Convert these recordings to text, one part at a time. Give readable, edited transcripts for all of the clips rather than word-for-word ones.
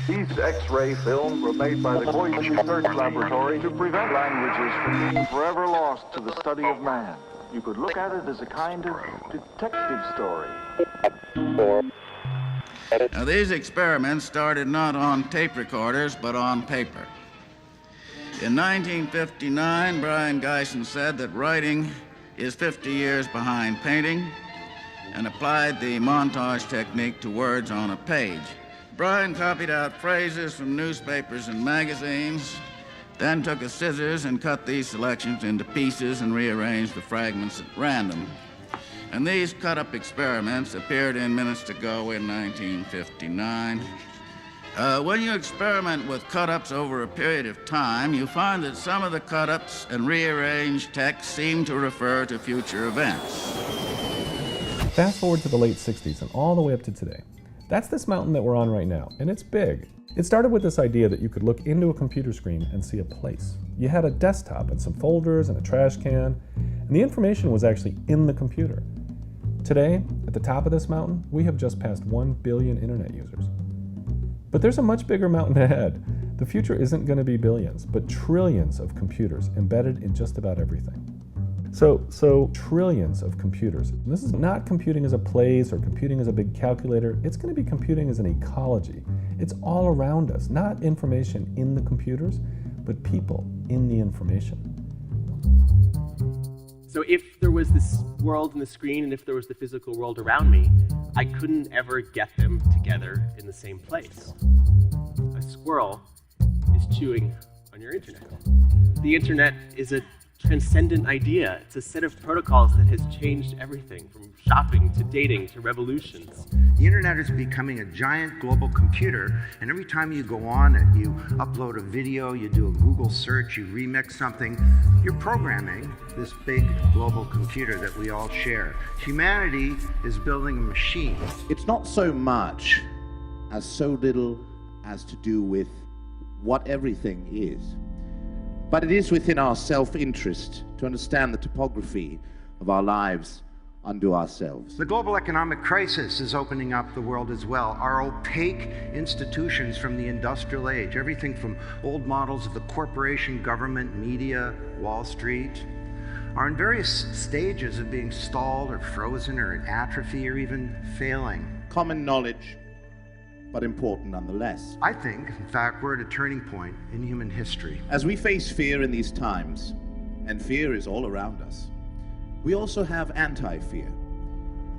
These X-ray films were made by the Voice Research Laboratory to prevent languages from being forever lost to the study of man. You could look at it as a kind of detective story. Now, these experiments started not on tape recorders, but on paper. In 1959, Brian Gysin said that writing is 50 years behind painting and applied the montage technique to words on a page. Brian copied out phrases from newspapers and magazines, then took his scissors and cut these selections into pieces and rearranged the fragments at random. And these cut-up experiments appeared in Minutes to Go in 1959. When you experiment with cut-ups over a period of time, you find that some of the cut-ups and rearranged text seem to refer to future events. Fast forward to the late 60s and all the way up to today. That's this mountain that we're on right now, and it's big. It started with this idea that you could look into a computer screen and see a place. You had a desktop and some folders and a trash can, and the information was actually in the computer. Today, at the top of this mountain, we have just passed 1 billion internet users. But there's a much bigger mountain ahead. The future isn't going to be billions, but trillions of computers embedded in just about everything. So trillions of computers. And this is not computing as a place or computing as a big calculator. It's going to be computing as an ecology. It's all around us, not information in the computers, but people in the information. So if there was this world in the screen and if there was the physical world around me, I couldn't ever get them together in the same place. A squirrel is chewing on your internet. The internet is a transcendent idea. It's a set of protocols that has changed everything, from shopping to dating to revolutions. The internet is becoming a giant global computer, and every time you go on it, you upload a video, you do a Google search, you remix something, you're programming this big global computer that we all share. Humanity is building a machine. It's not so much as so little as to do with what everything is. But it is within our self-interest to understand the topography of our lives unto ourselves. The global economic crisis is opening up the world as well. Our opaque institutions from the industrial age, everything from old models of the corporation, government, media, Wall Street, are in various stages of being stalled or frozen or in atrophy or even failing. Common knowledge, but important nonetheless. I think, in fact, we're at a turning point in human history. As we face fear in these times, and fear is all around us, we also have anti-fear.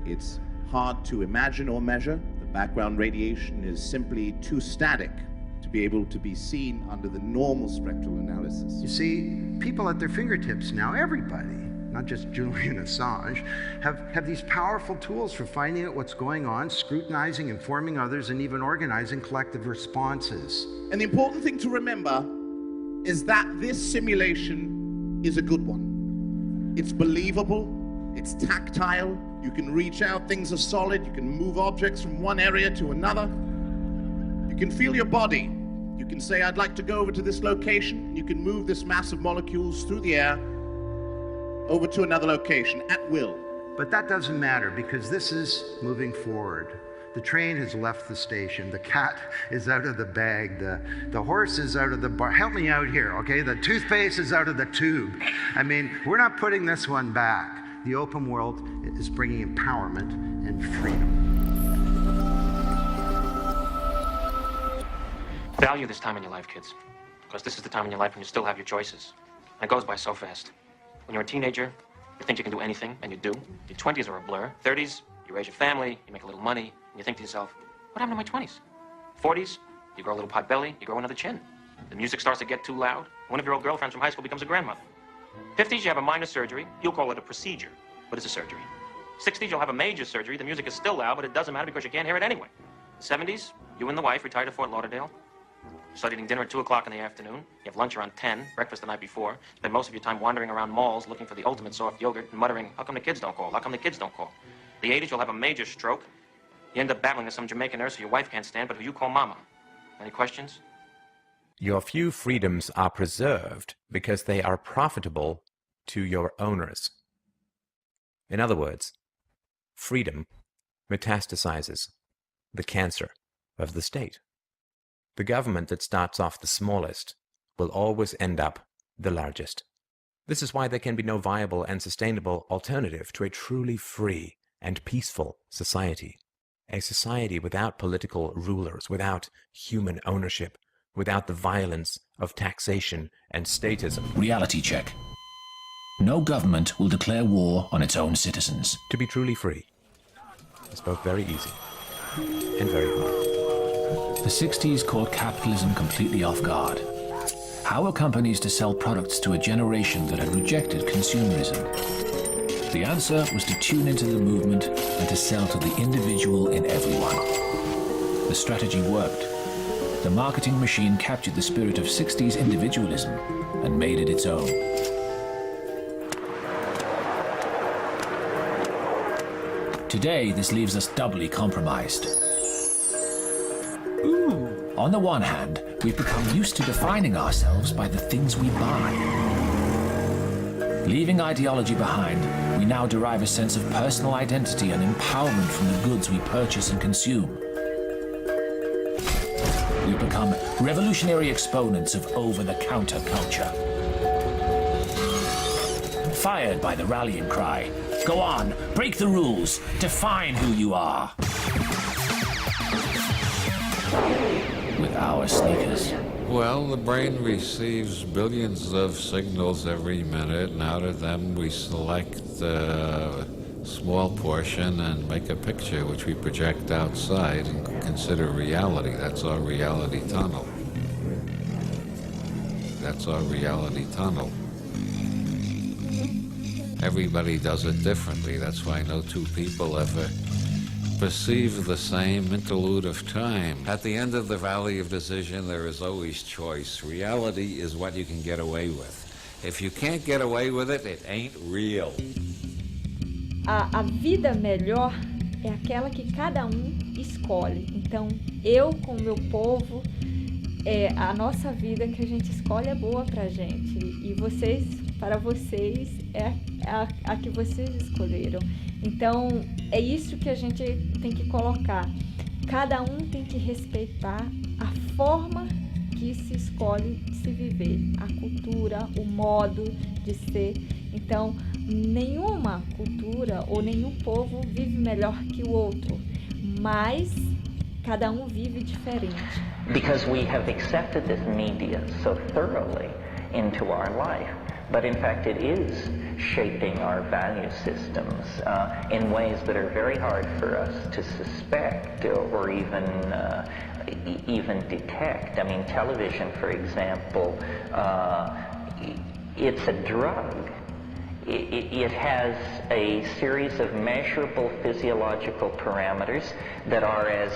It's hard to imagine or measure. The background radiation is simply too static to be able to be seen under the normal spectral analysis. You see, people at their fingertips now, everybody, not just Julian Assange, have these powerful tools for finding out what's going on, scrutinizing, informing others, and even organizing collective responses. And the important thing to remember is that this simulation is a good one. It's believable, it's tactile, you can reach out, things are solid, you can move objects from one area to another. You can feel your body. You can say, I'd like to go over to this location. You can move this mass of molecules through the air over to another location at will. But that doesn't matter because this is moving forward. The train has left the station. The cat is out of the bag. The horse is out of the bar. Help me out here, okay? The toothpaste is out of the tube. I mean, we're not putting this one back. The open world is bringing empowerment and freedom. Value this time in your life, kids. Because this is the time in your life when you still have your choices. And it goes by so fast. When you're a teenager, you think you can do anything, and you do. Your 20s are a blur. 30s, you raise your family, you make a little money, and you think to yourself, what happened to my 20s? 40s, you grow a little pot belly, you grow another chin. The music starts to get too loud. One of your old girlfriends from high school becomes a grandmother. 50s, you have a minor surgery. You'll call it a procedure, but it's a surgery. 60s, you'll have a major surgery. The music is still loud, but it doesn't matter because you can't hear it anyway. 70s, you and the wife retire to Fort Lauderdale. You start eating dinner at 2 o'clock in the afternoon. You have lunch around 10, breakfast the night before. Spend most of your time wandering around malls looking for the ultimate soft yogurt and muttering, how come the kids don't call? How come the kids don't call? The 80s, you'll have a major stroke. You end up battling with some Jamaican nurse who your wife can't stand, but who you call mama. Any questions? Your few freedoms are preserved because they are profitable to your owners. In other words, freedom metastasizes the cancer of the state. The government that starts off the smallest will always end up the largest. This is why there can be no viable and sustainable alternative to a truly free and peaceful society. A society without political rulers, without human ownership, without the violence of taxation and statism. Reality check. No government will declare war on its own citizens. To be truly free is both very easy and very hard. The 60s caught capitalism completely off guard. How were companies to sell products to a generation that had rejected consumerism? The answer was to tune into the movement and to sell to the individual in everyone. The strategy worked. The marketing machine captured the spirit of 60s individualism and made it its own. Today, this leaves us doubly compromised. On the one hand, we've become used to defining ourselves by the things we buy. Leaving ideology behind, we now derive a sense of personal identity and empowerment from the goods we purchase and consume. We've become revolutionary exponents of over-the-counter culture. Fired by the rallying cry, "Go on, break the rules, define who you are." With our sneakers. Well, the brain receives billions of signals every minute, and out of them we select a small portion and make a picture which we project outside and consider reality. That's our reality tunnel. That's our reality tunnel. Everybody does it differently. That's why no two people ever perceive the same interlude of time. At the end of the valley of decision, there is always choice. Reality is what you can get away with. If you can't get away with it, it ain't real. A vida melhor é aquela que cada escolhe. Então, eu com o meu povo, a nossa vida que a gente escolhe é boa pra gente. E vocês, para vocês, é a que vocês escolheram. Então, é isso que a gente tem que colocar. Cada tem que respeitar a forma que se escolhe se viver, a cultura, o modo de ser. Então, nenhuma cultura ou nenhum povo vive melhor que o outro, mas cada vive diferente. Because we have accepted this media so thoroughly into our life. But in fact, it is shaping our value systems in ways that are very hard for us to suspect or even detect. I mean, television, for example, it's a drug. It has a series of measurable physiological parameters that are as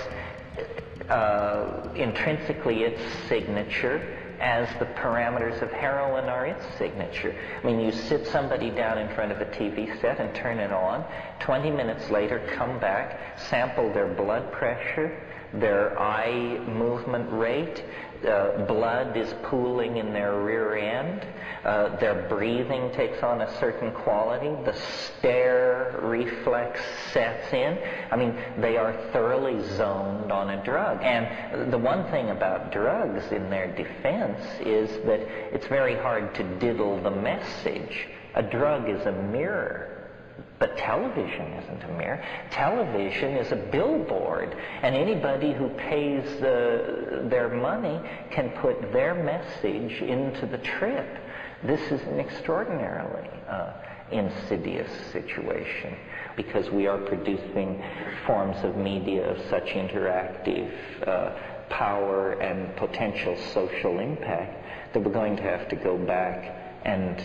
intrinsically its signature as the parameters of heroin are its signature. I mean, you sit somebody down in front of a TV set and turn it on. 20 minutes later, come back, sample their blood pressure, their eye movement rate, blood is pooling in their rear end, their breathing takes on a certain quality, the stare reflex sets in. I mean, they are thoroughly zoned on a drug. And the one thing about drugs in their defense is that it's very hard to diddle the message. A drug is a mirror. But television isn't a mirror. Television is a billboard, and anybody who pays their money can put their message into the trip. This is an extraordinarily insidious situation because we are producing forms of media of such interactive power and potential social impact that we're going to have to go back and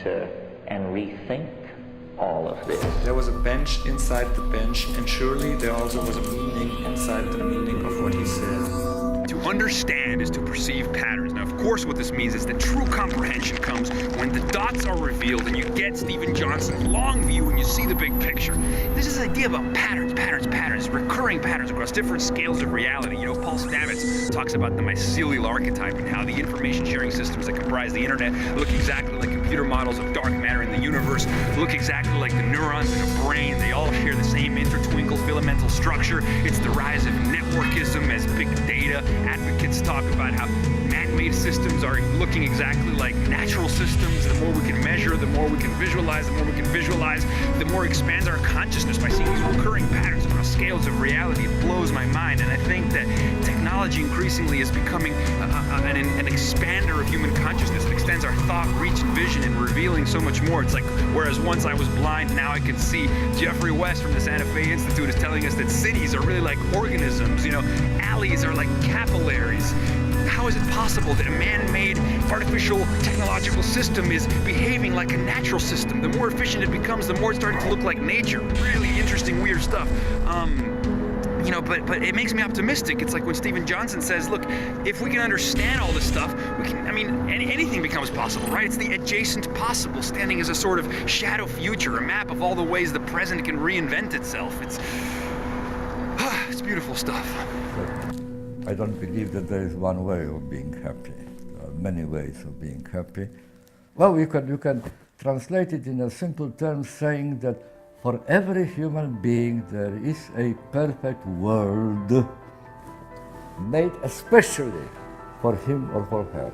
rethink all of this. There was a bench inside the bench, and surely there also was a meaning inside the meaning of what he said. To understand is to perceive patterns. Now, of course, what this means is that true comprehension comes when the dots are revealed and you get Stephen Johnson's long view and you see the big picture. This is the idea about patterns, recurring patterns across different scales of reality. You know, Paul Stamets talks about the mycelial archetype and how the information sharing systems that comprise the internet look exactly like computers computer models of dark matter in the universe look exactly like the neurons in a brain. They all share the same intertwinkle filamental structure. It's the rise of networkism as big data advocates talk about how man-made systems are looking exactly like natural systems. The more we can measure, the more we can visualize. The more we can visualize, the more it expands our consciousness by seeing these recurring patterns across scales of reality. It blows my mind, and I think that technology increasingly is becoming an expander of human consciousness. It extends our thought, reach, and vision, and revealing so much more. It's like, whereas once I was blind, now I can see. Jeffrey West from the Santa Fe Institute is telling us that cities are really like organisms. You know, alleys are like capillaries. How is it possible that a man-made artificial technological system is behaving like a natural system? The more efficient it becomes, the more it's starting to look like nature. Really interesting, weird stuff. You know, but it makes me optimistic. It's like when Stephen Johnson says, look, if we can understand all this stuff, we can, I mean, anything becomes possible, right? It's the adjacent possible standing as a sort of shadow future, a map of all the ways the present can reinvent itself. It's beautiful stuff. I don't believe that there is one way of being happy. There are many ways of being happy. Well, you can translate it in a simple term saying that for every human being there is a perfect world made especially for him or for her.